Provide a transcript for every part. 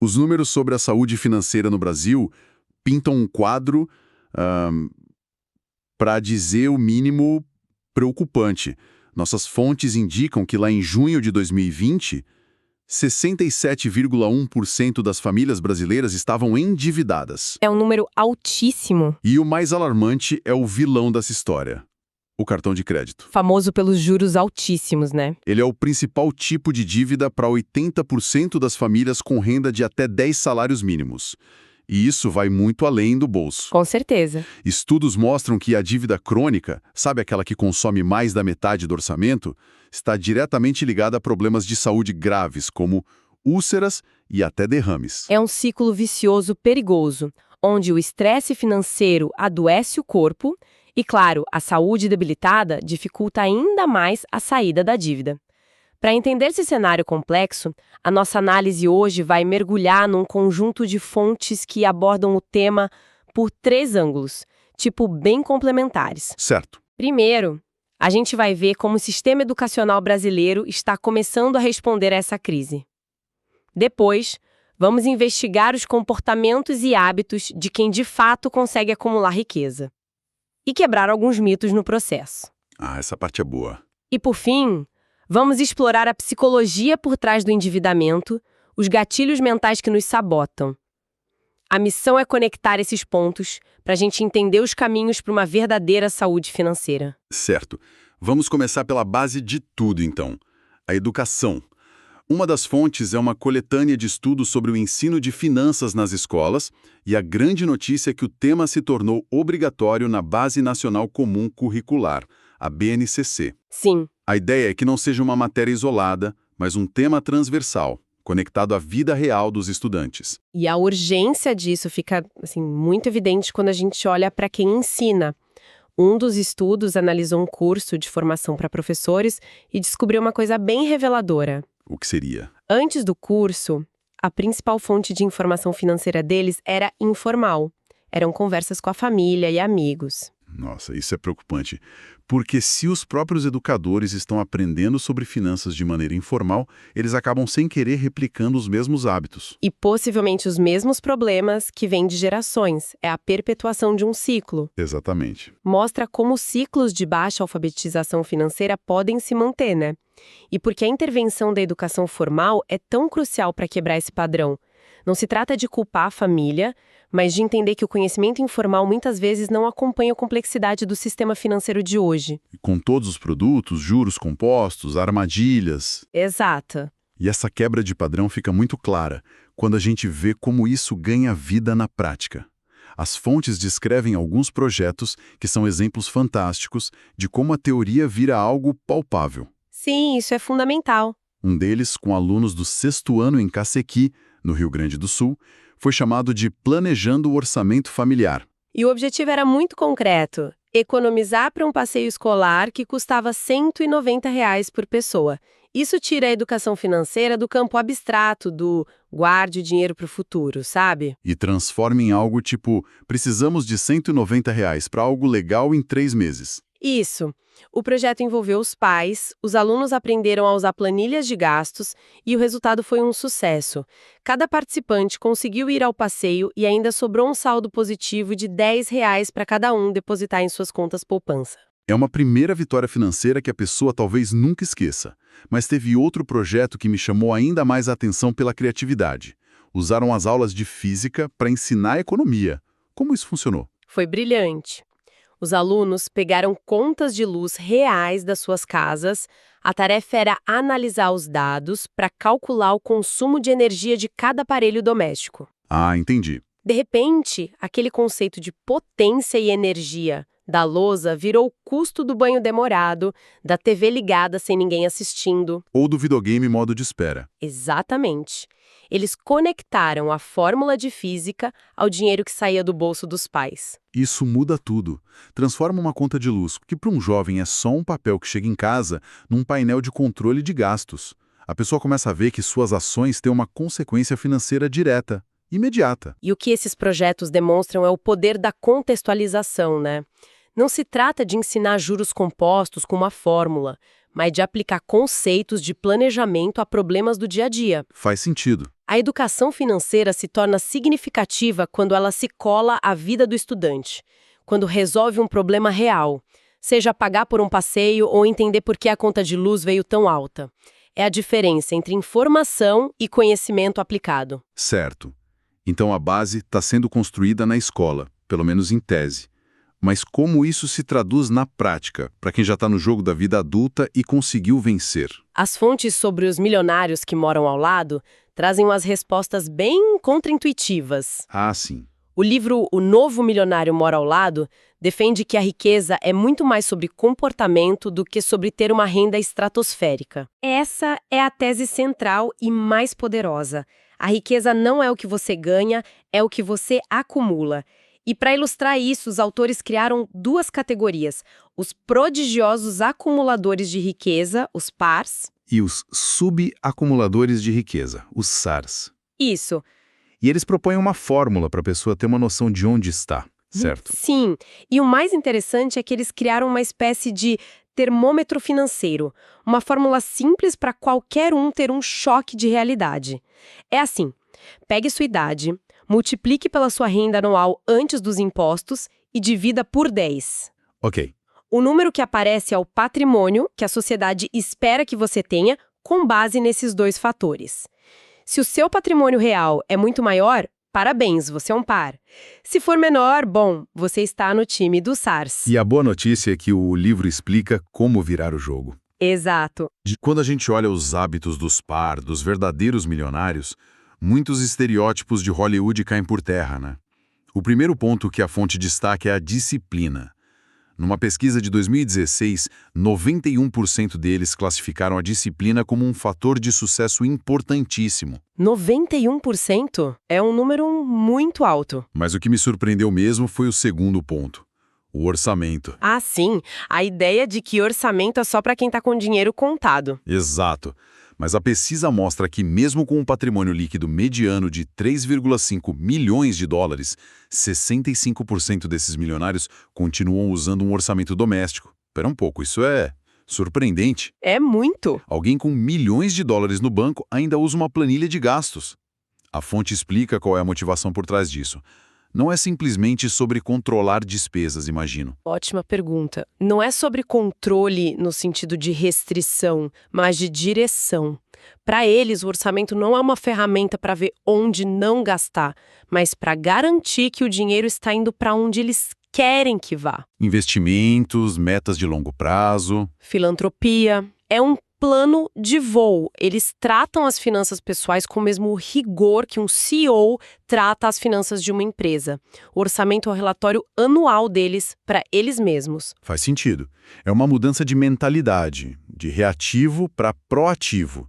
Os números sobre a saúde financeira no Brasil pintam um quadro, para dizer o mínimo, preocupante. Nossas fontes indicam que lá em junho de 2020, 67,1% das famílias brasileiras estavam endividadas. É um número altíssimo. E o mais alarmante é o vilão dessa história: o cartão de crédito. Famoso pelos juros altíssimos, né? Ele é o principal tipo de dívida para 80% das famílias com renda de até 10 salários mínimos. E isso vai muito além do bolso. Com certeza. Estudos mostram que a dívida crônica, sabe aquela que consome mais da metade do orçamento, está diretamente ligada a problemas de saúde graves, como úlceras e até derrames. É um ciclo vicioso perigoso, onde o estresse financeiro adoece o corpo e, claro, a saúde debilitada dificulta ainda mais a saída da dívida. Para entender esse cenário complexo, a nossa análise hoje vai mergulhar num conjunto de fontes que abordam o tema por 3 ângulos, bem complementares. Certo. Primeiro, a gente vai ver como o sistema educacional brasileiro está começando a responder a essa crise. Depois, vamos investigar os comportamentos e hábitos de quem de fato consegue acumular riqueza. E quebrar alguns mitos no processo. Essa parte é boa. E por fim, vamos explorar a psicologia por trás do endividamento, os gatilhos mentais que nos sabotam. A missão é conectar esses pontos para a gente entender os caminhos para uma verdadeira saúde financeira. Certo. Vamos começar pela base de tudo, então. A educação. Uma das fontes é uma coletânea de estudos sobre o ensino de finanças nas escolas, e a grande notícia é que o tema se tornou obrigatório na Base Nacional Comum Curricular, a BNCC. Sim. A ideia é que não seja uma matéria isolada, mas um tema transversal, conectado à vida real dos estudantes. E a urgência disso fica, muito evidente quando a gente olha para quem ensina. Um dos estudos analisou um curso de formação para professores e descobriu uma coisa bem reveladora. O que seria? Antes do curso, a principal fonte de informação financeira deles era informal. Eram conversas com a família e amigos. Nossa, isso é preocupante. Porque se os próprios educadores estão aprendendo sobre finanças de maneira informal, eles acabam sem querer replicando os mesmos hábitos. E possivelmente os mesmos problemas que vêm de gerações. É a perpetuação de um ciclo. Exatamente. Mostra como ciclos de baixa alfabetização financeira podem se manter, né? E porque a intervenção da educação formal é tão crucial para quebrar esse padrão. Não se trata de culpar a família, mas de entender que o conhecimento informal muitas vezes não acompanha a complexidade do sistema financeiro de hoje. Com todos os produtos, juros compostos, armadilhas. Exato. E essa quebra de padrão fica muito clara quando a gente vê como isso ganha vida na prática. As fontes descrevem alguns projetos que são exemplos fantásticos de como a teoria vira algo palpável. Sim, isso é fundamental. Um deles, com alunos do 6º ano em Cacequi, no Rio Grande do Sul, foi chamado de Planejando o Orçamento Familiar. E o objetivo era muito concreto: economizar para um passeio escolar que custava R$ 190 por pessoa. Isso tira a educação financeira do campo abstrato do guarde o dinheiro para o futuro, sabe? E transforma em algo tipo, precisamos de R$ 190 para algo legal em 3 meses. Isso. O projeto envolveu os pais, os alunos aprenderam a usar planilhas de gastos e o resultado foi um sucesso. Cada participante conseguiu ir ao passeio e ainda sobrou um saldo positivo de R$ 10 para cada um depositar em suas contas poupança. É uma primeira vitória financeira que a pessoa talvez nunca esqueça. Mas teve outro projeto que me chamou ainda mais a atenção pela criatividade. Usaram as aulas de física para ensinar economia. Como isso funcionou? Foi brilhante. Os alunos pegaram contas de luz reais das suas casas. A tarefa era analisar os dados para calcular o consumo de energia de cada aparelho doméstico. Entendi. De repente, aquele conceito de potência e energia da lousa virou o custo do banho demorado, da TV ligada sem ninguém assistindo. Ou do videogame modo de espera. Exatamente. Eles conectaram a fórmula de física ao dinheiro que saía do bolso dos pais. Isso muda tudo. Transforma uma conta de luz, que para um jovem é só um papel que chega em casa, num painel de controle de gastos. A pessoa começa a ver que suas ações têm uma consequência financeira direta, imediata. E o que esses projetos demonstram é o poder da contextualização, né? Não se trata de ensinar juros compostos com uma fórmula, mas de aplicar conceitos de planejamento a problemas do dia a dia. Faz sentido. A educação financeira se torna significativa quando ela se cola à vida do estudante, quando resolve um problema real, seja pagar por um passeio ou entender por que a conta de luz veio tão alta. É a diferença entre informação e conhecimento aplicado. Certo. Então a base está sendo construída na escola, pelo menos em tese. Mas como isso se traduz na prática, para quem já está no jogo da vida adulta e conseguiu vencer? As fontes sobre os milionários que moram ao lado trazem umas respostas bem contraintuitivas. Ah, sim. O livro O Novo Milionário Mora ao Lado defende que a riqueza é muito mais sobre comportamento do que sobre ter uma renda estratosférica. Essa é a tese central e mais poderosa. A riqueza não é o que você ganha, é o que você acumula. E para ilustrar isso, os autores criaram duas categorias: os prodigiosos acumuladores de riqueza, os PARs, E os subacumuladores de riqueza, os SARs. isso. E eles propõem uma fórmula para a pessoa ter uma noção de onde está, certo? Sim, e o mais interessante é que eles criaram uma espécie de termômetro financeiro, uma fórmula simples para qualquer um ter um choque de realidade. É assim, pegue sua idade, multiplique pela sua renda anual antes dos impostos e divida por 10. Ok. O número que aparece é o patrimônio que a sociedade espera que você tenha com base nesses dois fatores. Se o seu patrimônio real é muito maior, parabéns, você é um par. Se for menor, bom, você está no time dos SARs. E a boa notícia é que o livro explica como virar o jogo. Exato. Quando a gente olha os hábitos dos par, dos verdadeiros milionários, muitos estereótipos de Hollywood caem por terra, né? O primeiro ponto que a fonte destaca é a disciplina. Numa pesquisa de 2016, 91% deles classificaram a disciplina como um fator de sucesso importantíssimo. 91%? É um número muito alto. Mas o que me surpreendeu mesmo foi o segundo ponto, o orçamento. Ah, sim. A ideia de que orçamento é só para quem está com dinheiro contado. Exato. Mas a pesquisa mostra que mesmo com um patrimônio líquido mediano de 3,5 milhões de dólares, 65% desses milionários continuam usando um orçamento doméstico. Espera um pouco, isso é surpreendente. É muito. Alguém com milhões de dólares no banco ainda usa uma planilha de gastos. A fonte explica qual é a motivação por trás disso. Não é simplesmente sobre controlar despesas, imagino. Ótima pergunta. Não é sobre controle no sentido de restrição, mas de direção. Para eles, o orçamento não é uma ferramenta para ver onde não gastar, mas para garantir que o dinheiro está indo para onde eles querem que vá. Investimentos, metas de longo prazo. Filantropia. É um plano de voo. Eles tratam as finanças pessoais com o mesmo rigor que um CEO trata as finanças de uma empresa. O orçamento é o relatório anual deles para eles mesmos. Faz sentido. É uma mudança de mentalidade, de reativo para proativo.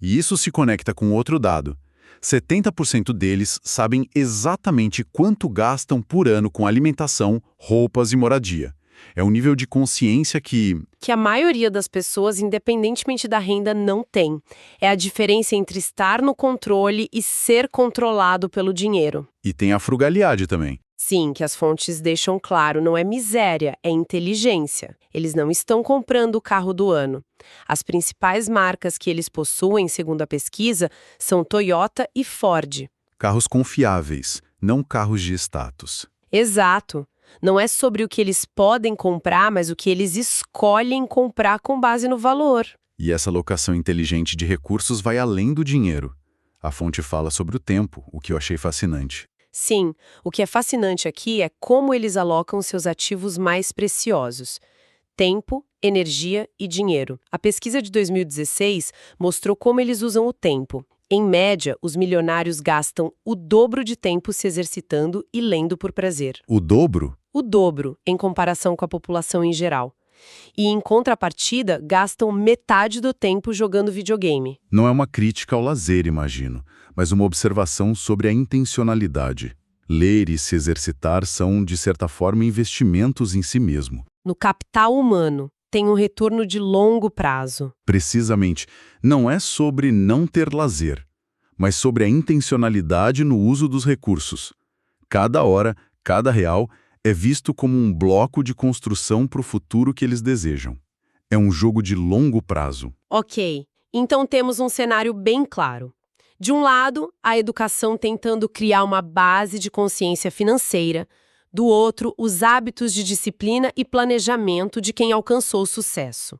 E isso se conecta com outro dado. 70% deles sabem exatamente quanto gastam por ano com alimentação, roupas e moradia. É um nível de consciência que a maioria das pessoas, independentemente da renda, não tem. É a diferença entre estar no controle e ser controlado pelo dinheiro. E tem a frugalidade também. Sim, que as fontes deixam claro, não é miséria, é inteligência. Eles não estão comprando o carro do ano. As principais marcas que eles possuem, segundo a pesquisa, são Toyota e Ford. Carros confiáveis, não carros de status. Exato. Não é sobre o que eles podem comprar, mas o que eles escolhem comprar com base no valor. E essa alocação inteligente de recursos vai além do dinheiro. A fonte fala sobre o tempo, o que eu achei fascinante. Sim, o que é fascinante aqui é como eles alocam seus ativos mais preciosos: tempo, energia e dinheiro. A pesquisa de 2016 mostrou como eles usam o tempo. Em média, os milionários gastam o dobro de tempo se exercitando e lendo por prazer. O dobro? O dobro, em comparação com a população em geral. E, em contrapartida, gastam metade do tempo jogando videogame. Não é uma crítica ao lazer, imagino, mas uma observação sobre a intencionalidade. Ler e se exercitar são, de certa forma, investimentos em si mesmo. No capital humano, tem um retorno de longo prazo. Precisamente, não é sobre não ter lazer, mas sobre a intencionalidade no uso dos recursos. Cada hora, cada real é visto como um bloco de construção para o futuro que eles desejam. É um jogo de longo prazo. Ok, então temos um cenário bem claro. De um lado, a educação tentando criar uma base de consciência financeira. Do outro, os hábitos de disciplina e planejamento de quem alcançou o sucesso.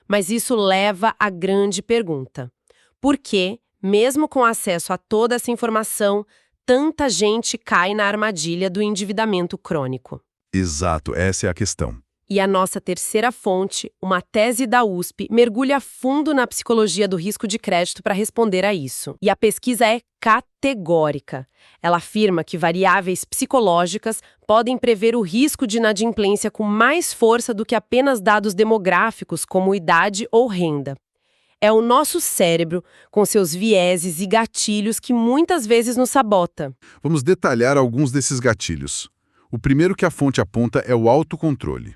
Mas isso leva à grande pergunta. Por que, mesmo com acesso a toda essa informação, tanta gente cai na armadilha do endividamento crônico? Exato, essa é a questão. E a nossa terceira fonte, uma tese da USP, mergulha fundo na psicologia do risco de crédito para responder a isso. E a pesquisa é categórica. Ela afirma que variáveis psicológicas podem prever o risco de inadimplência com mais força do que apenas dados demográficos, como idade ou renda. É o nosso cérebro, com seus vieses e gatilhos, que muitas vezes nos sabota. Vamos detalhar alguns desses gatilhos. O primeiro que a fonte aponta é o autocontrole.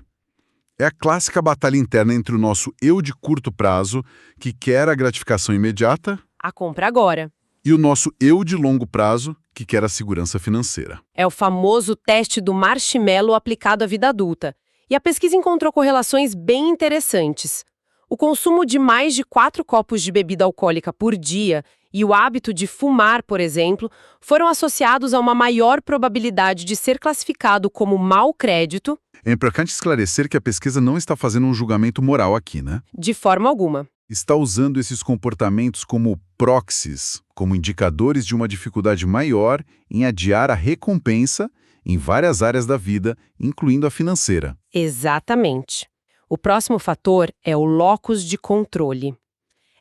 É a clássica batalha interna entre o nosso eu de curto prazo, que quer a gratificação imediata, A compra agora. e o nosso eu de longo prazo, que quer a segurança financeira. É o famoso teste do marshmallow aplicado à vida adulta. E a pesquisa encontrou correlações bem interessantes. O consumo de mais de 4 copos de bebida alcoólica por dia e o hábito de fumar, por exemplo, foram associados a uma maior probabilidade de ser classificado como mau crédito. É importante esclarecer que a pesquisa não está fazendo um julgamento moral aqui, né? De forma alguma. Está usando esses comportamentos como proxies, como indicadores de uma dificuldade maior em adiar a recompensa em várias áreas da vida, incluindo a financeira. Exatamente. O próximo fator é o locus de controle.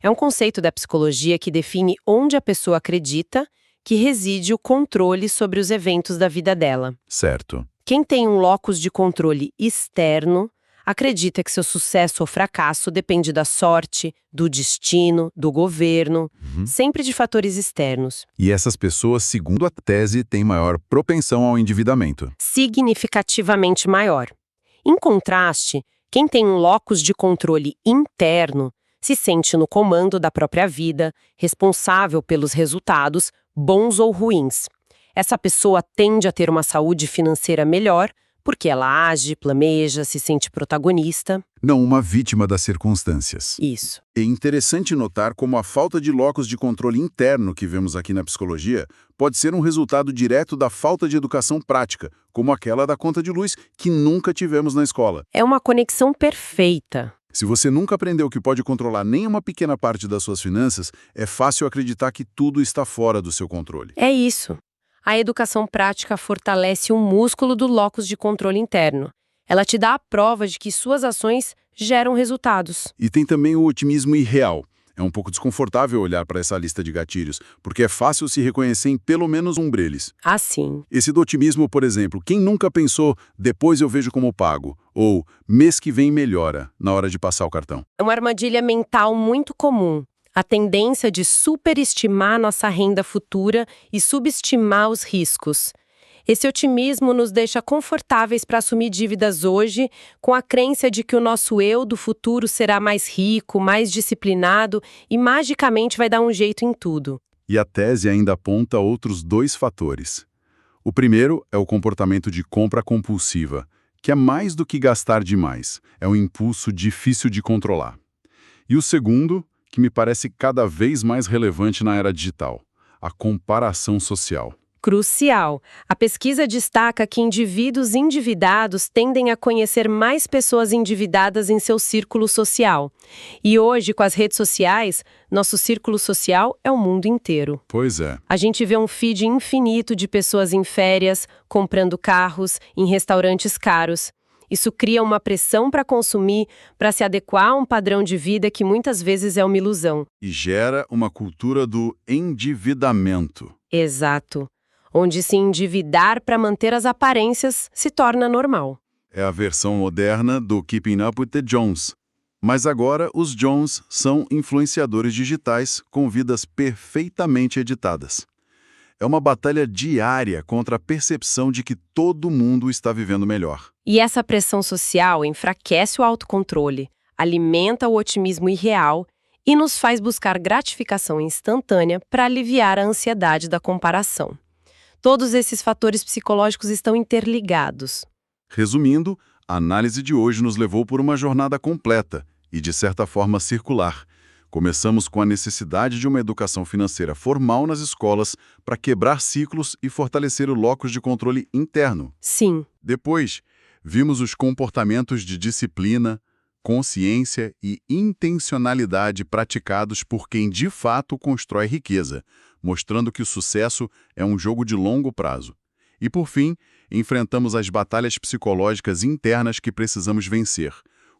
É um conceito da psicologia que define onde a pessoa acredita que reside o controle sobre os eventos da vida dela. Certo. Quem tem um locus de controle externo acredita que seu sucesso ou fracasso depende da sorte, do destino, do governo, sempre de fatores externos. E essas pessoas, segundo a tese, têm maior propensão ao endividamento. Significativamente maior. Em contraste, quem tem um locus de controle interno se sente no comando da própria vida, responsável pelos resultados, bons ou ruins. Essa pessoa tende a ter uma saúde financeira melhor, porque ela age, planeja, se sente protagonista. Não uma vítima das circunstâncias. Isso. É interessante notar como a falta de locus de controle interno que vemos aqui na psicologia pode ser um resultado direto da falta de educação prática, como aquela da conta de luz, que nunca tivemos na escola. É uma conexão perfeita. Se você nunca aprendeu que pode controlar nem uma pequena parte das suas finanças, é fácil acreditar que tudo está fora do seu controle. É isso. A educação prática fortalece o músculo do locus de controle interno. Ela te dá a prova de que suas ações geram resultados. E tem também o otimismo irreal. É um pouco desconfortável olhar para essa lista de gatilhos, porque é fácil se reconhecer em pelo menos um deles. Assim. Esse do otimismo, por exemplo, quem nunca pensou, depois eu vejo como pago, ou mês que vem melhora, na hora de passar o cartão? É uma armadilha mental muito comum. A tendência de superestimar nossa renda futura e subestimar os riscos. Esse otimismo nos deixa confortáveis para assumir dívidas hoje, com a crença de que o nosso eu do futuro será mais rico, mais disciplinado e magicamente vai dar um jeito em tudo. E a tese ainda aponta outros 2 fatores. O primeiro é o comportamento de compra compulsiva, que é mais do que gastar demais, é um impulso difícil de controlar. E o segundo, que me parece cada vez mais relevante na era digital, a comparação social. Crucial. A pesquisa destaca que indivíduos endividados tendem a conhecer mais pessoas endividadas em seu círculo social. E hoje, com as redes sociais, nosso círculo social é o mundo inteiro. Pois é. A gente vê um feed infinito de pessoas em férias, comprando carros, em restaurantes caros. Isso cria uma pressão para consumir, para se adequar a um padrão de vida que muitas vezes é uma ilusão. E gera uma cultura do endividamento. Exato. Onde se endividar para manter as aparências se torna normal. É a versão moderna do Keeping Up with the Jones. Mas agora os Jones são influenciadores digitais com vidas perfeitamente editadas. É uma batalha diária contra a percepção de que todo mundo está vivendo melhor. E essa pressão social enfraquece o autocontrole, alimenta o otimismo irreal e nos faz buscar gratificação instantânea para aliviar a ansiedade da comparação. Todos esses fatores psicológicos estão interligados. Resumindo, a análise de hoje nos levou por uma jornada completa, e, de certa forma, circular. Começamos com a necessidade de uma educação financeira formal nas escolas para quebrar ciclos e fortalecer o locus de controle interno. Sim. Depois, vimos os comportamentos de disciplina, consciência e intencionalidade praticados por quem de fato constrói riqueza, mostrando que o sucesso é um jogo de longo prazo. E, por fim, enfrentamos as batalhas psicológicas internas que precisamos vencer,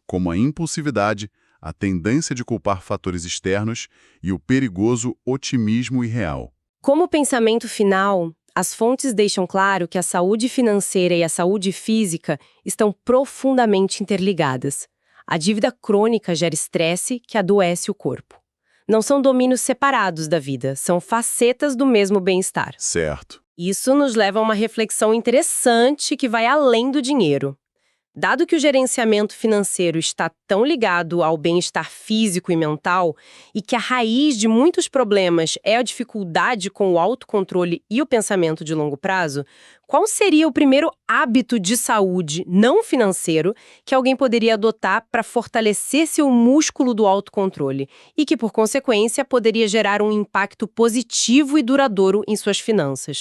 como a impulsividade, a tendência de culpar fatores externos e o perigoso otimismo irreal. Como pensamento final, as fontes deixam claro que a saúde financeira e a saúde física estão profundamente interligadas. A dívida crônica gera estresse que adoece o corpo. Não são domínios separados da vida, são facetas do mesmo bem-estar. Certo. Isso nos leva a uma reflexão interessante que vai além do dinheiro. Dado que o gerenciamento financeiro está tão ligado ao bem-estar físico e mental, e que a raiz de muitos problemas é a dificuldade com o autocontrole e o pensamento de longo prazo, qual seria o primeiro hábito de saúde não financeiro que alguém poderia adotar para fortalecer seu músculo do autocontrole e que, por consequência, poderia gerar um impacto positivo e duradouro em suas finanças?